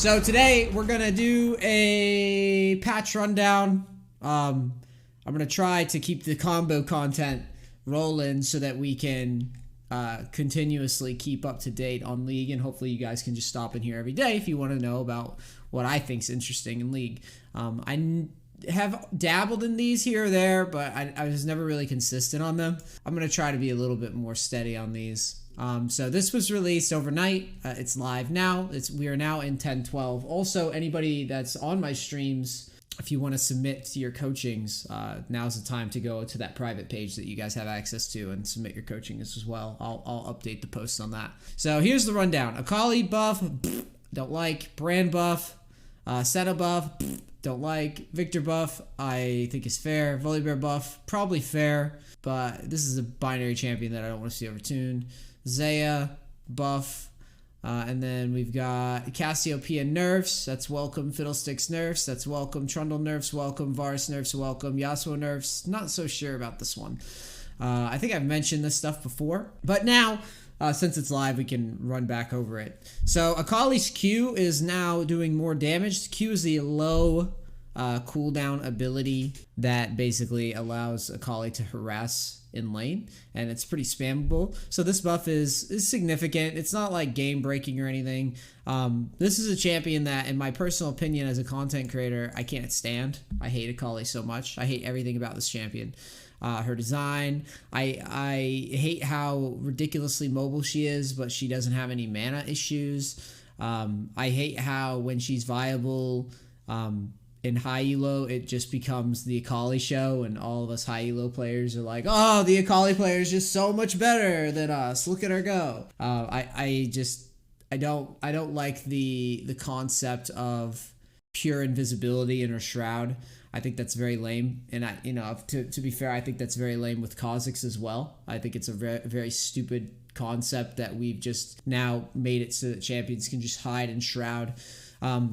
So today we're gonna do a patch rundown. I'm gonna try to keep the combo content rolling so that we can continuously keep up to date on League, and hopefully you guys can just stop in here every day if you want to know about what I think is interesting in League. I have dabbled in these here or there, but I was never really consistent on them. I'm gonna try to be a little bit more steady on these. So this was released overnight. It's live now. We are now in 10.12. Also, anybody that's on my streams, if you want to submit to your coachings, now's the time to go to that private page that you guys have access to and submit your coachings as well. I'll update the posts on that. So here's the rundown. Akali buff, don't like. Brand buff, Senna buff, don't like. Victor buff, I think is fair. Volibear buff, probably fair, but this is a binary champion that I don't want to see overtuned. Zaya buff, and then we've got Cassiopeia nerfs, that's welcome. Fiddlesticks nerfs, that's welcome. Trundle nerfs, welcome. Varus nerfs, welcome. Yasuo nerfs, not so sure about this one. I think I've mentioned this stuff before, but now since it's live, we can run back over it. So Akali's Q is now doing more damage. Q is the low cooldown ability that basically allows Akali to harass in lane, and it's pretty spammable. So this buff is significant. It's not like game breaking or anything. This is a champion that, in my personal opinion as a content creator, I can't stand. I hate Akali so much. I hate everything about this champion. Her design, I hate how ridiculously mobile she is, but she doesn't have any mana issues. I hate how when she's viable in high elo, it just becomes the Akali show, and all of us high elo players are like, oh, the Akali player is just so much better than us. Look at her go. I don't like the concept of pure invisibility in her shroud. I think that's very lame, and to be fair, I think that's very lame with Kha'Zix as well. I think it's a very stupid concept that we've just now made it so that champions can just hide in shroud. I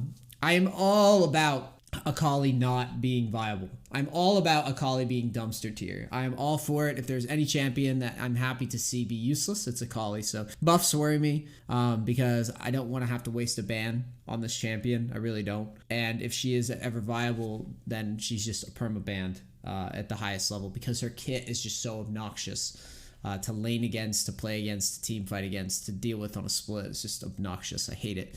am all about Akali not being viable. I'm all about Akali being dumpster tier. I am all for it. If there's any champion that I'm happy to see be useless, it's Akali. So buffs worry me because I don't want to have to waste a ban on this champion. I really don't. And if she is ever viable, then she's just a perma-banned at the highest level because her kit is just so obnoxious to lane against, to play against, to team fight against, to deal with on a split. It's just obnoxious. I hate it.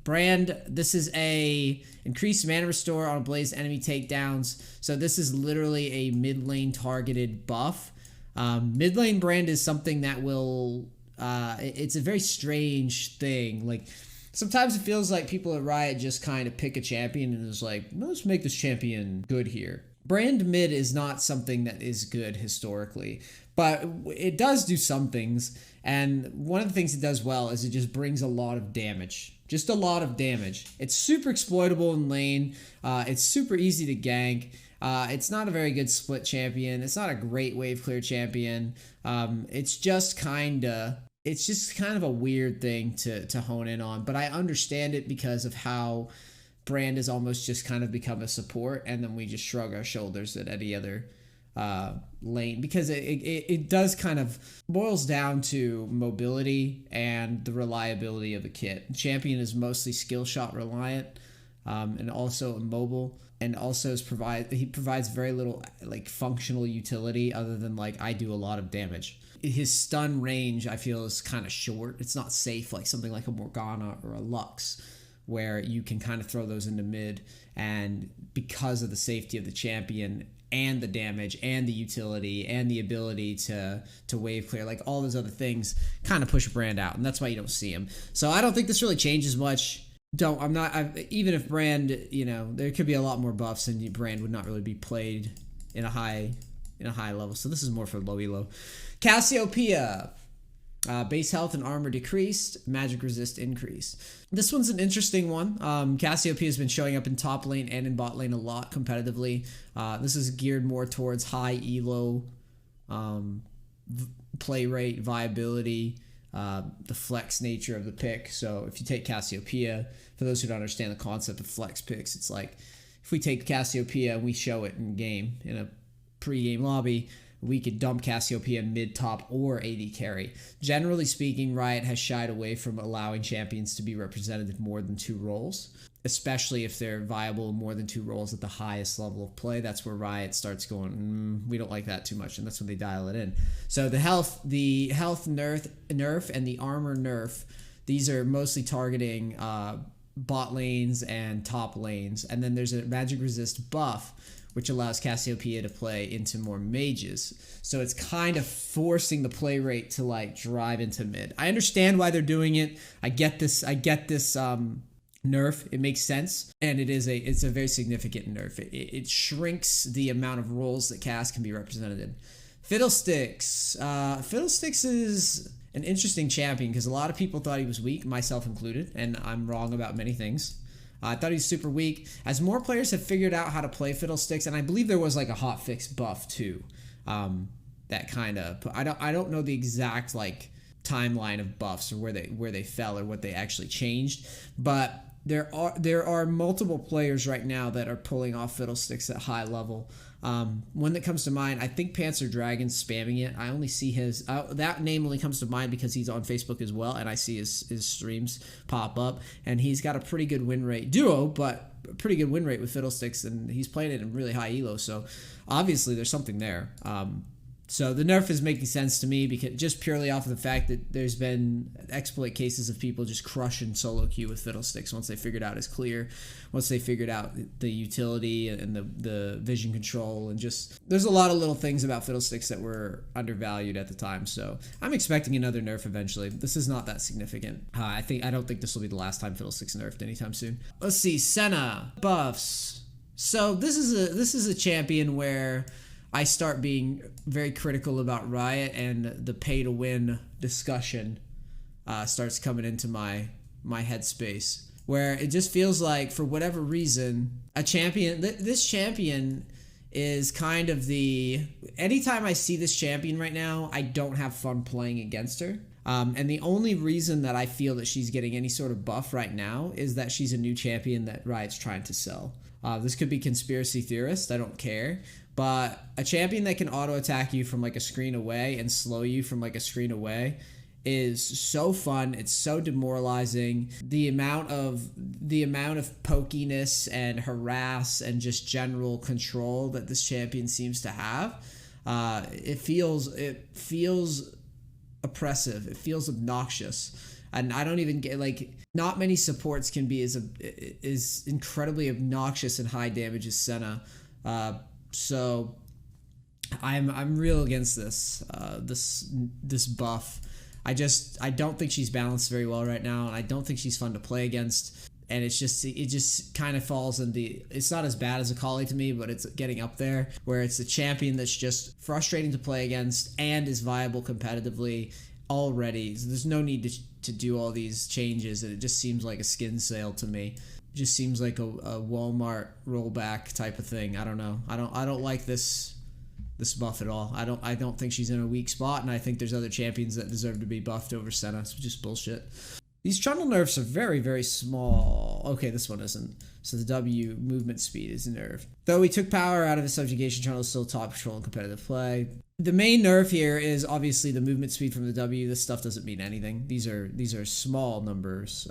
Brand, this is a increased mana restore on Blaze enemy takedowns. So this is literally a mid lane targeted buff. Mid lane brand is something that will, it's a very strange thing. Like sometimes it feels like people at Riot just kind of pick a champion and is like, let's make this champion good here. Brand mid is not something that is good historically, but it does do some things. And one of the things it does well is it just brings a lot of damage. Just a lot of damage. It's super exploitable in lane. It's super easy to gank. It's not a very good split champion. It's not a great wave clear champion. It's just kind of a weird thing to hone in on. But I understand it because of how Brand has almost just kind of become a support, and then we just shrug our shoulders at any other lane, because it does kind of boils down to mobility and the reliability of the kit. Champion is mostly skill shot reliant, and also immobile, and also he provides very little like functional utility other than like I do a lot of damage. His stun range I feel is kind of short. It's not safe like something like a Morgana or a Lux, where you can kind of throw those into mid, and because of the safety of the champion and the damage and the utility and the ability to wave clear, like all those other things kind of push Brand out, and that's why you don't see him. So I don't think this really changes much. Even if Brand, there could be a lot more buffs and Brand would not really be played in a high level. So this is more for low elo. Cassiopeia. Base health and armor decreased, magic resist increased. This one's an interesting one. Cassiopeia has been showing up in top lane and in bot lane a lot competitively. This is geared more towards high elo play rate, viability, the flex nature of the pick. So if you take Cassiopeia, for those who don't understand the concept of flex picks, it's like if we take Cassiopeia and we show it in game in a pre-game lobby, we could dump Cassiopeia mid, top, or AD carry. Generally speaking, Riot has shied away from allowing champions to be represented in more than 2 roles, especially if they're viable in more than 2 roles at the highest level of play. That's where Riot starts going, we don't like that too much, and that's when they dial it in. So the health nerf and the armor nerf, these are mostly targeting bot lanes and top lanes. And then there's a magic resist buff, which allows Cassiopeia to play into more mages. So it's kind of forcing the play rate to like drive into mid. I understand why they're doing it. I get this nerf. It makes sense, and it's a very significant nerf. It shrinks the amount of roles that Cass can be represented in. Fiddlesticks. Fiddlesticks is an interesting champion because a lot of people thought he was weak, myself included, and I'm wrong about many things. I thought he was super weak. As more players have figured out how to play Fiddlesticks, and I believe there was like a hotfix buff too, that kind of. I don't know the exact like timeline of buffs or where they fell or what they actually changed, but there are multiple players right now that are pulling off Fiddlesticks at high level. One that comes to mind, I think Panzer Dragon's spamming it. I only see his that name only comes to mind because he's on Facebook as well, and I see his streams pop up, and he's got a pretty good win rate duo, but a pretty good win rate with Fiddlesticks, and he's playing it in really high elo, so obviously there's something there. So the nerf is making sense to me because just purely off of the fact that there's been exploit cases of people just crushing solo queue with Fiddlesticks once they figured out his clear, once they figured out the utility and the vision control, and just there's a lot of little things about Fiddlesticks that were undervalued at the time. So I'm expecting another nerf eventually. This is not that significant. I don't think this will be the last time Fiddlesticks nerfed anytime soon. Let's see, Senna buffs. So this is a champion where I start being very critical about Riot, and the pay-to-win discussion starts coming into my headspace, where it just feels like, for whatever reason, this champion is kind of anytime I see this champion right now, I don't have fun playing against her. And the only reason that I feel that she's getting any sort of buff right now is that she's a new champion that Riot's trying to sell. This could be conspiracy theorist, I don't care. But a champion that can auto attack you from like a screen away and slow you from like a screen away is so fun. It's so demoralizing. The amount of pokiness and harass and just general control that this champion seems to have, it feels oppressive. It feels obnoxious. And I don't even get, like, not many supports can be as incredibly obnoxious and high damage as Senna. So I'm real against this buff. I don't think she's balanced very well right now, and I don't think she's fun to play against. And it just kind of falls in it's not as bad as Akali to me, but it's getting up there, where it's a champion that's just frustrating to play against and is viable competitively already. So there's no need to do all these changes, and it just seems like a skin sale to me. Just seems like a Walmart rollback type of thing. I don't know. I don't like this buff at all. I don't think she's in a weak spot, and I think there's other champions that deserve to be buffed over Senna. It's just bullshit. These Trundle nerfs are very, very small. Okay, this one isn't. So the W movement speed is nerfed. Though we took power out of his subjugation, Trundle is still top control in competitive play. The main nerf here is obviously the movement speed from the W. This stuff doesn't mean anything. These are small numbers.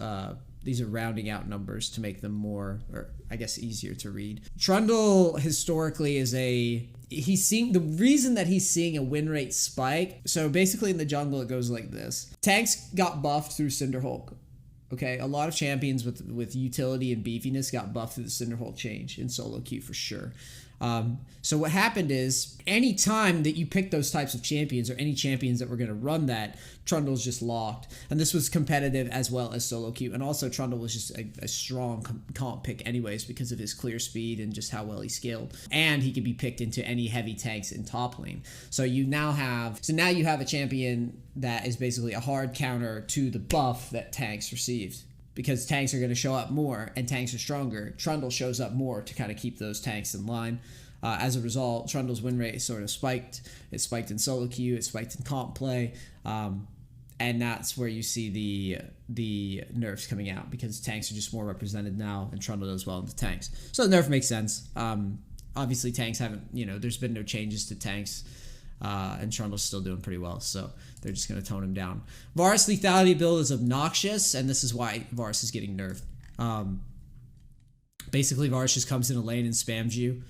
These are rounding out numbers to make them more, or I guess, easier to read. Trundle historically is the reason that he's seeing a win rate spike. So basically in the jungle, it goes like this. Tanks got buffed through Cinderhulk. Okay, a lot of champions with utility and beefiness got buffed through the Cinderhulk change in solo queue for sure. So what happened is, any time that you pick those types of champions, or any champions that were going to run that, Trundle's just locked. And this was competitive as well as solo queue. And also Trundle was just a strong comp pick anyways, because of his clear speed and just how well he scaled. And he could be picked into any heavy tanks in top lane. So now you have a champion that is basically a hard counter to the buff that tanks received. Because tanks are going to show up more, and tanks are stronger. Trundle shows up more to kind of keep those tanks in line. As a result, Trundle's win rate is sort of spiked. It spiked in solo queue. It spiked in comp play. And that's where you see the nerfs coming out, because tanks are just more represented now, and Trundle does well into tanks. So the nerf makes sense. Obviously, tanks haven't, there's been no changes to tanks And Trundle's still doing pretty well, so they're just going to tone him down. Varus lethality build is obnoxious, and this is why Varus is getting nerfed. Basically, Varus just comes in a lane and spams you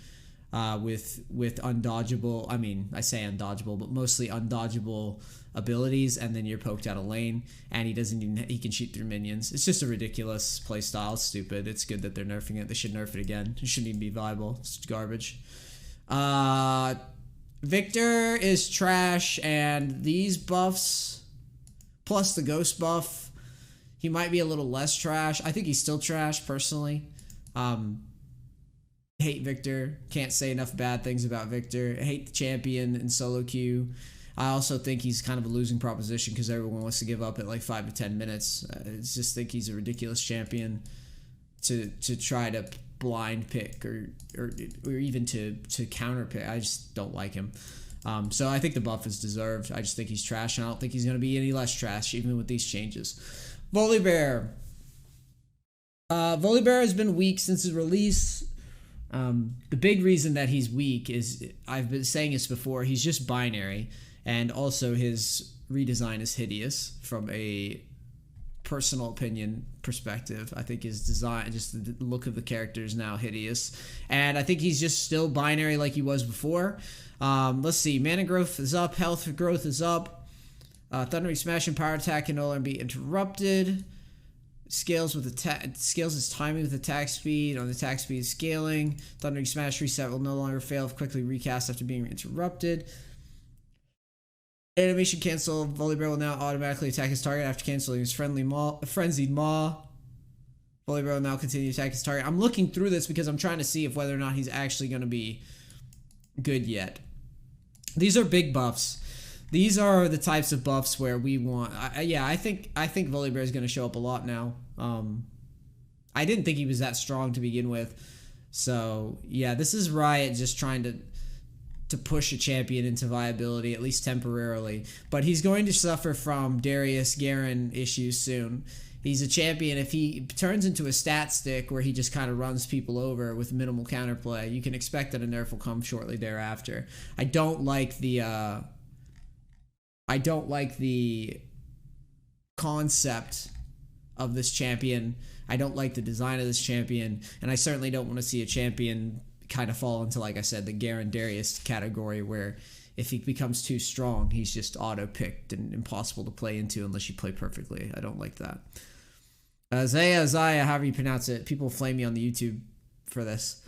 with undodgeable, I mean, I say undodgeable, but mostly undodgeable abilities, and then you're poked out of lane, and he can shoot through minions. It's just a ridiculous playstyle. It's stupid. It's good that they're nerfing it. They should nerf it again. It shouldn't even be viable. It's garbage. Victor is trash, and these buffs, plus the ghost buff, he might be a little less trash. I think he's still trash, personally. Hate Victor. Can't say enough bad things about Victor. Hate the champion in solo queue. I also think he's kind of a losing proposition because everyone wants to give up at like 5 to 10 minutes. I just think he's a ridiculous champion to try to blind pick or even to counter pick. I just don't like him. So I think the buff is deserved. I just think he's trash, and I don't think he's going to be any less trash even with these changes. Volibear. Volibear has been weak since his release. The big reason that he's weak is, I've been saying this before, he's just binary, and also his redesign is hideous from a personal opinion perspective. I think his design, just the look of the character, is now hideous, and I think he's just still binary like he was before. Let's see, mana growth is up, health growth is up, thundering smash and power attack can no longer be interrupted. Scales his timing with attack speed. On attack speed scaling. Thundering Smash reset will no longer fail if quickly recast after being interrupted. Animation cancel. Volibear will now automatically attack his target after canceling his frenzied maw. Volibear will now continue to attack his target. I'm looking through this because I'm trying to see if whether or not he's actually going to be good yet. These are big buffs. These are the types of buffs where we want. I think Volibear is going to show up a lot now. I didn't think he was that strong to begin with, so yeah, this is Riot just trying to push a champion into viability, at least temporarily. But he's going to suffer from Darius Garen issues soon. He's a champion. If he turns into a stat stick where he just kind of runs people over with minimal counterplay, you can expect that a nerf will come shortly thereafter. I don't like the concept of this champion. I don't like the design of this champion, and I certainly don't want to see a champion kind of fall into, like I said, the Garen Darius category, where if he becomes too strong, he's just auto-picked and impossible to play into unless you play perfectly. I don't like that. Zaya, however you pronounce it. People flame me on the YouTube for this.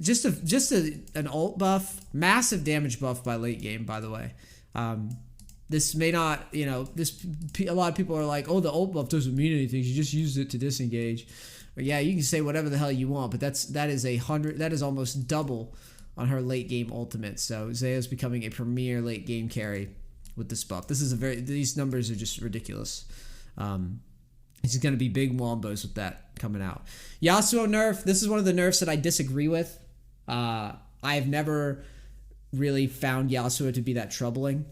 Just an ult buff, massive damage buff by late game, by the way. This may not, a lot of people are like, oh, the ult buff doesn't mean anything. You just used it to disengage. But yeah, you can say whatever the hell you want, but that is almost double on her late game ultimate. So Zaya's becoming a premier late game carry with this buff. These numbers are just ridiculous. It's going to be big wombos with that coming out. Yasuo nerf. This is one of the nerfs that I disagree with. I have never really found Yasuo to be that troubling.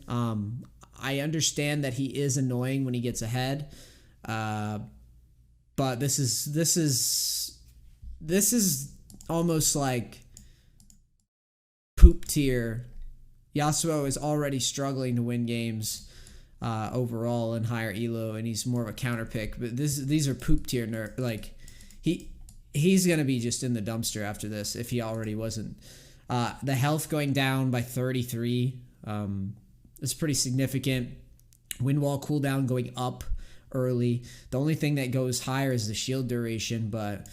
I understand that he is annoying when he gets ahead, but this is almost like poop tier. Yasuo is already struggling to win games overall in higher elo, and he's more of a counter pick. But these are poop tier nerf. Like he's gonna be just in the dumpster after this if he already wasn't. The health going down by 33 is pretty significant. Wind wall cooldown going up early. The only thing that goes higher is the shield duration, but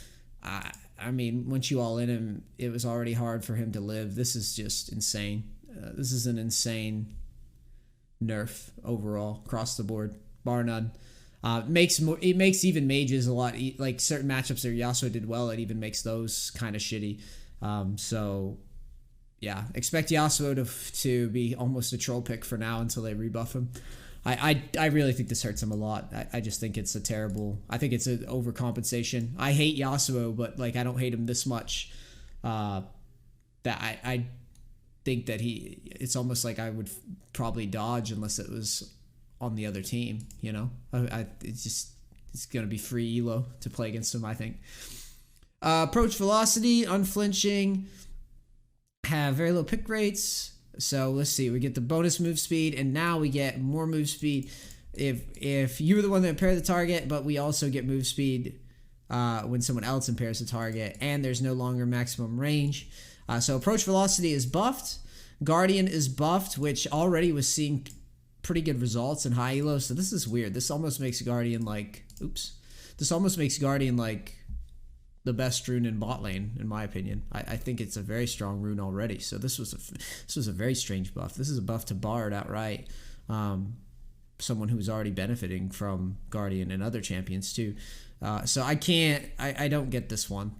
I mean, once you all in him, it was already hard for him to live. This is just insane. This is an insane nerf overall across the board, bar none. It makes even mages a lot like certain matchups that Yasuo did well. It even makes those kind of shitty. So yeah, expect Yasuo to be almost a troll pick for now until they rebuff him. I really think this hurts him a lot. I just think it's I think it's an overcompensation. I hate Yasuo, but like I don't hate him this much. That I think that it's almost like I would probably dodge unless it was on the other team. It's gonna be free elo to play against him, I think. Approach velocity, unflinching, have very low pick rates. So let's see. We get the bonus move speed, and now we get more move speed if you were the one that impaired the target, but we also get move speed when someone else impairs the target, and there's no longer maximum range. So approach velocity is buffed. Guardian is buffed, which already was seeing pretty good results in high elo. So this is weird. This almost makes Guardian like, this almost makes Guardian like the best rune in bot lane, in my opinion. I think it's a very strong rune already. So this was a very strange buff. This is a buff to Bard outright. Someone who's already benefiting from Guardian and other champions too. So I don't get this one.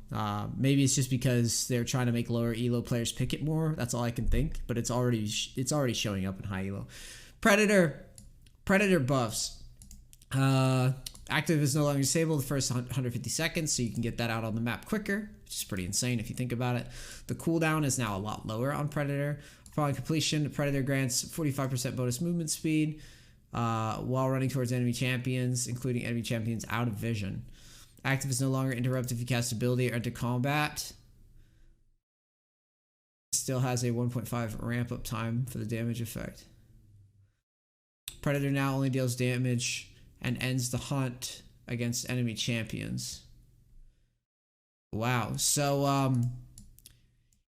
Maybe it's just because they're trying to make lower elo players pick it more. That's all I can think. But it's already showing up in high elo. Predator buffs. Active is no longer disabled the first 150 seconds, so you can get that out on the map quicker, which is pretty insane if you think about it. The cooldown is now a lot lower on Predator. Following completion, the Predator grants 45% bonus movement speed while running towards enemy champions, including enemy champions out of vision. Active is no longer interrupted if you cast ability or enter combat. Still has a 1.5 ramp up time for the damage effect. Predator now only deals damage and ends the hunt against enemy champions. Wow. So,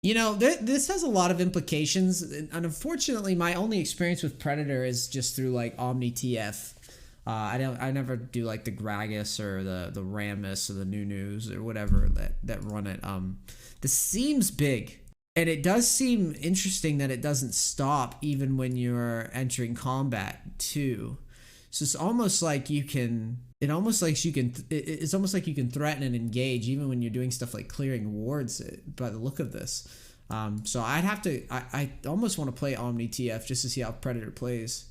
you know, this has a lot of implications. And unfortunately, my only experience with Predator is just through like Omni TF. I never do like the Gragas or the Rammus or the Nunus or whatever that run it. This seems big. And it does seem interesting that it doesn't stop even when you're entering combat too. So it's almost like you can. It's almost like you can threaten and engage even when you're doing stuff like clearing wards. By the look of this, so I'd have to. I almost want to play Omni TF just to see how Predator plays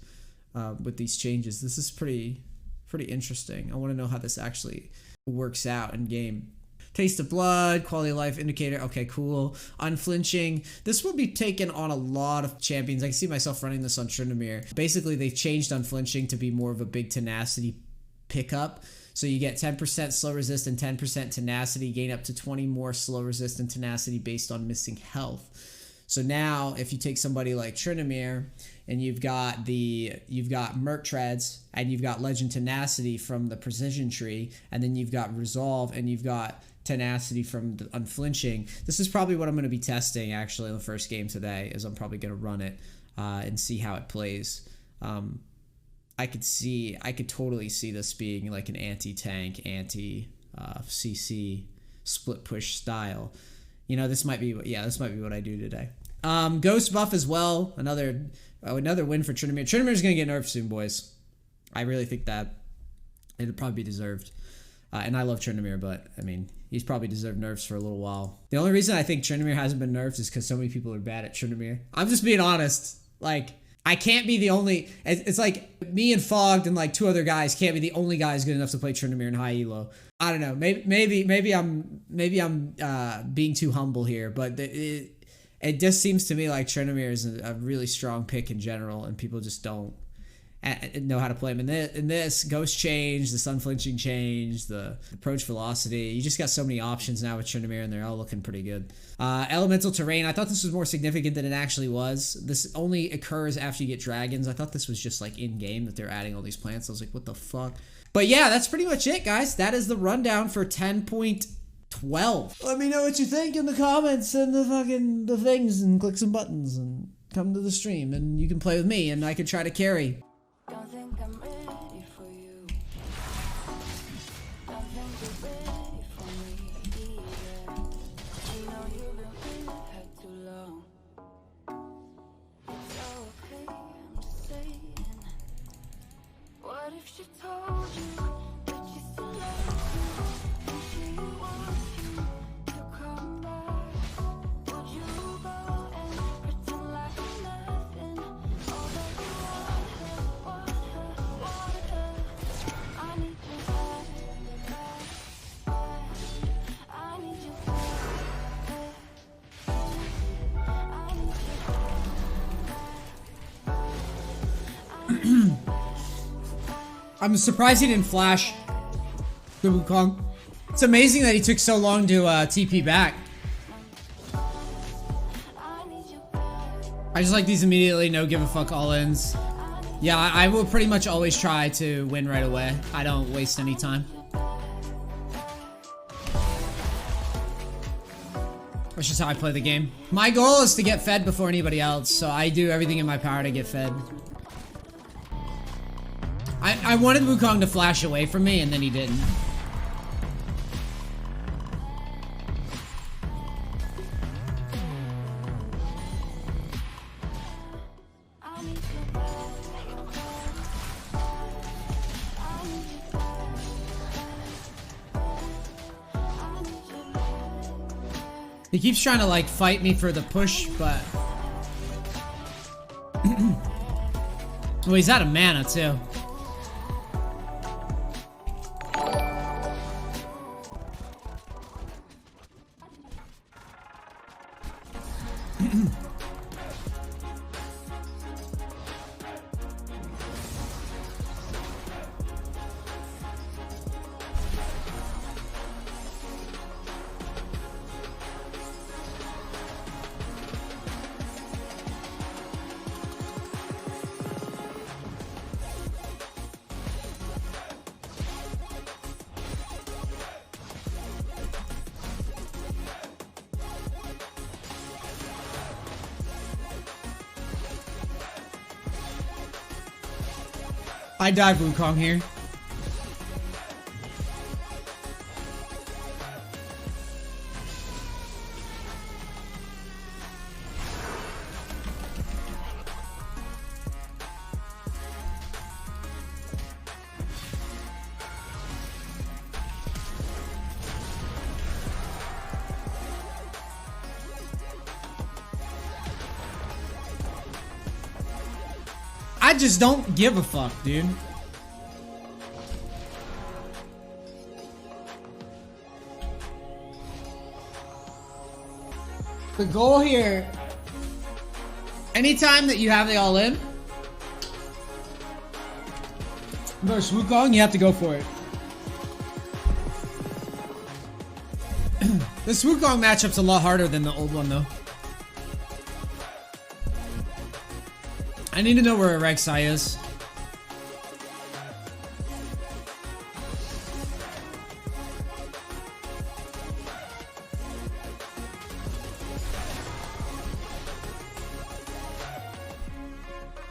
with these changes. This is pretty interesting. I want to know how this actually works out in game. Taste of blood, quality of life indicator. Okay, cool. Unflinching. This will be taken on a lot of champions. I can see myself running this on Tryndamere. Basically, they've changed unflinching to be more of a big tenacity pickup. So you get 10% slow resist and 10% tenacity, gain up to 20 more slow resist and tenacity based on missing health. So now, if you take somebody like Tryndamere and you've got Merc Treads and you've got Legend Tenacity from the Precision Tree, and then you've got Resolve and you've got Tenacity from the Unflinching. This is probably what I'm going to be testing actually in the first game today, is I'm probably going to run it and see how it plays. I could totally see this being like an anti-tank, anti-CC split push style. You know, this might be what I do today. Ghost buff as well. Another win for Tryndamere. Tryndamere's going to get nerfed soon, boys. I really think that it'll probably be deserved. And I love Tryndamere, but I mean, he's probably deserved nerfs for a little while. The only reason I think Tryndamere hasn't been nerfed is because so many people are bad at Tryndamere. I'm just being honest. Like, I can't be the only. It's like me and Fogged and like two other guys can't be the only guys good enough to play Tryndamere in high elo. I don't know. Maybe I'm being too humble here, but it just seems to me like Tryndamere is a really strong pick in general, and people just don't know how to play him. In this Ghost change, the Unflinching change, the approach velocity, you just got so many options now with Tryndamere, and they're all looking pretty good. Elemental terrain, I thought this was more significant than it actually was. This only occurs after you get dragons. I thought this was just like in game that they're adding all these plants. I was like, what the fuck? But yeah, that's pretty much it, guys. That is the rundown for 10.12. Let me know what you think in the comments and the things, and click some buttons and come to the stream, and you can play with me and I can try to carry. Don't think I'm ready for you. Don't think you're ready for me either. You know you've been had too long. It's okay, I'm just saying. What if she told you that she still loves you, and she wants you to come back? Would you go and pretend like nothing? Oh, baby, want her. I need you back. I need you back. I'm surprised he didn't flash the Wukong. It's amazing that he took so long to TP back. I I just like these immediately no give a fuck all-ins. Yeah, I will pretty much always try to win right away. I don't waste any time. That's just how I play the game. My goal is to get fed before anybody else, so I do everything in my power to get fed. I wanted Wukong to flash away from me, and then he didn't. He keeps trying to like fight me for the push, but well, he's out of mana too. I dive Wukong here. I just don't give a fuck, dude. The goal here, anytime that you have the all-in versus Wukong, you have to go for it. This Wukong matchup's a lot harder than the old one, though. I need to know where Rek'Sai is.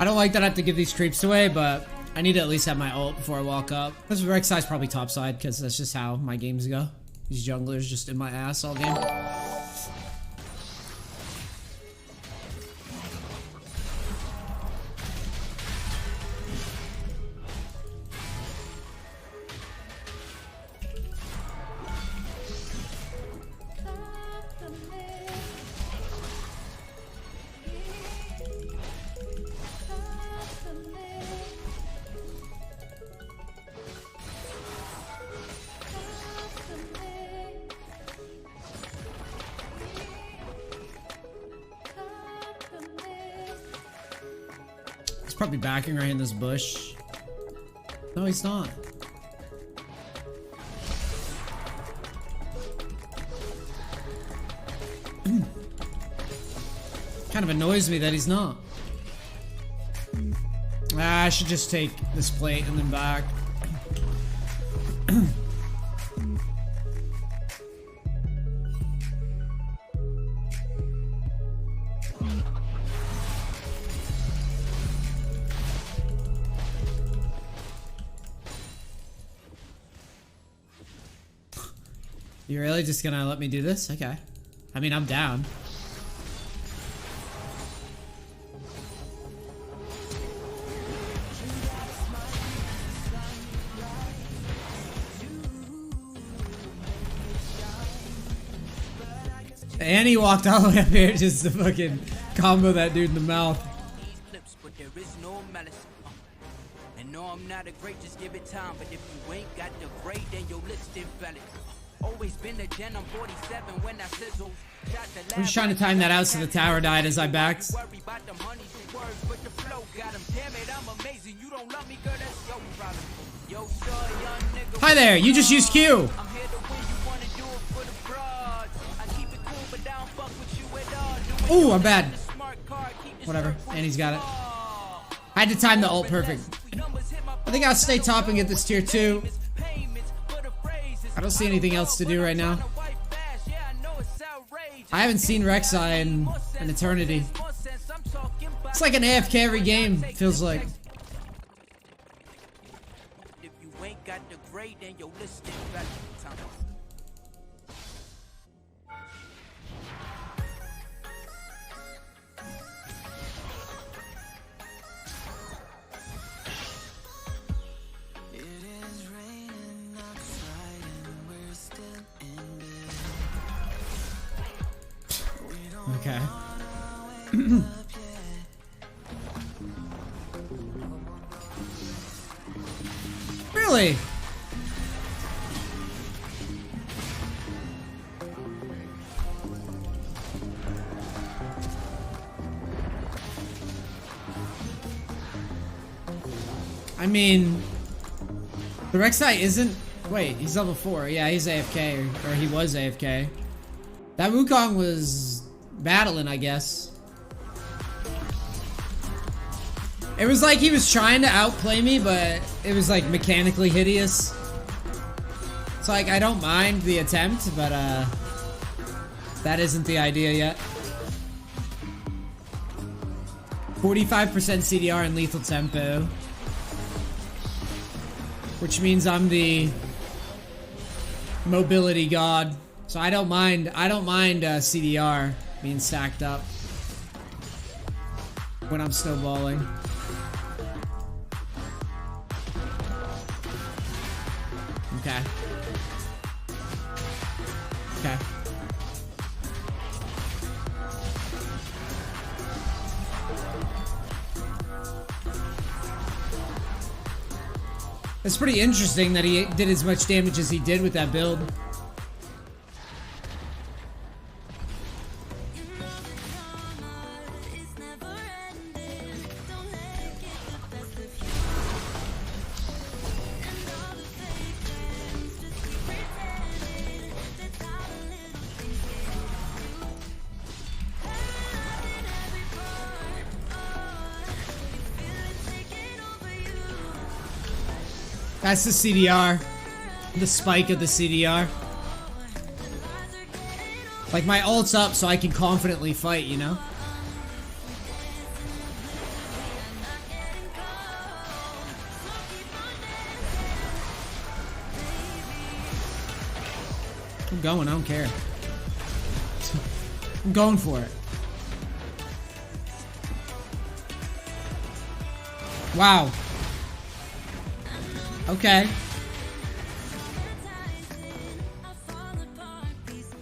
I don't like that I have to give these creeps away, but I need to at least have my ult before I walk up. This Rek'Sai's probably topside, because that's just how my games go. These junglers just in my ass all game. Probably backing right in this bush. No, he's not. Kind of annoys me that he's not. I should just take this plate and then back. You're really just gonna let me do this? Okay. I mean, I'm down. And he walked all the way up here just to fucking combo that dude in the mouth. But there is no malice. And no, I'm not a great, just give it time. But if you ain't got the grade, then your list invalid. Always been a gen, I'm 47 when I sizzle. I'm just trying to time that out so the tower died as I backed. Hi there, you just used Q. Ooh, I'm bad. Whatever. And he's got it. I had to time the ult perfect. I think I'll stay top and get this tier 2. I don't see anything else to do right now. I haven't seen Rek'Sai in an eternity. It's like an AFK every game, feels like. If you ain't got the grade, then your list is valid. Okay. Really? I mean, the Rek'Sai isn't. Wait, he's level 4. Yeah, he's AFK, or he was AFK. That Wukong was battling, I guess. It was like he was trying to outplay me, but it was like mechanically hideous. It's like, I don't mind the attempt, but that isn't the idea yet. 45% CDR and lethal tempo. Which means I'm the mobility god. So I don't mind CDR being stacked up when I'm snowballing. Okay. Okay. It's pretty interesting that he did as much damage as he did with that build. That's the CDR. The spike of the CDR. Like, my ult's up so I can confidently fight, you know? I'm going, I don't care. I'm going for it. Wow. Okay.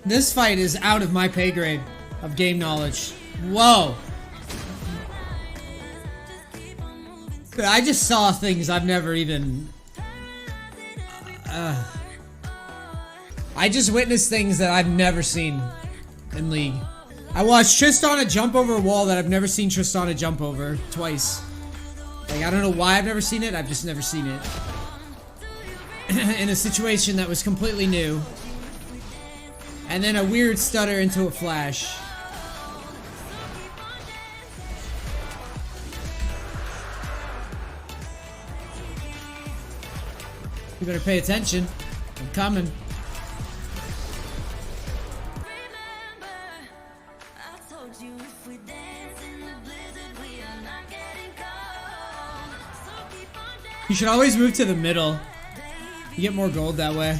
This fight is out of my pay grade of game knowledge. Whoa. But I just saw things I've never even... I just witnessed things that I've never seen in League. I watched Tristana jump over a wall that I've never seen Tristana jump over twice. Like, I don't know why I've never seen it, I've just never seen it. In a situation that was completely new. And then a weird stutter into a flash. You better pay attention. I'm coming. You should always move to the middle. You get more gold that way.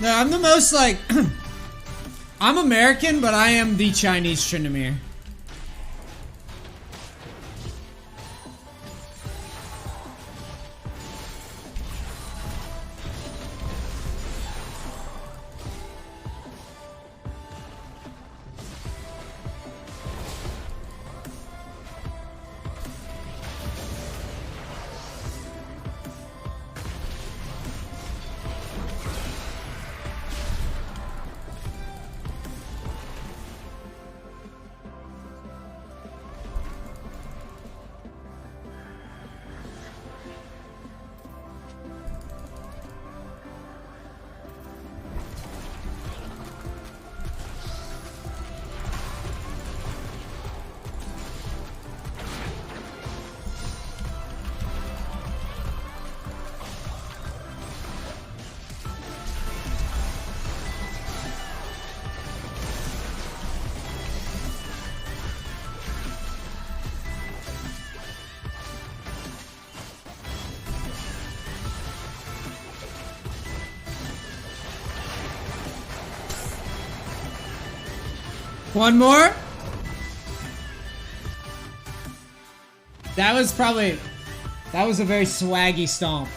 No, I'm the most like I'm American, but I am the Chinese Tryndamere. One more? That was a very swaggy stomp.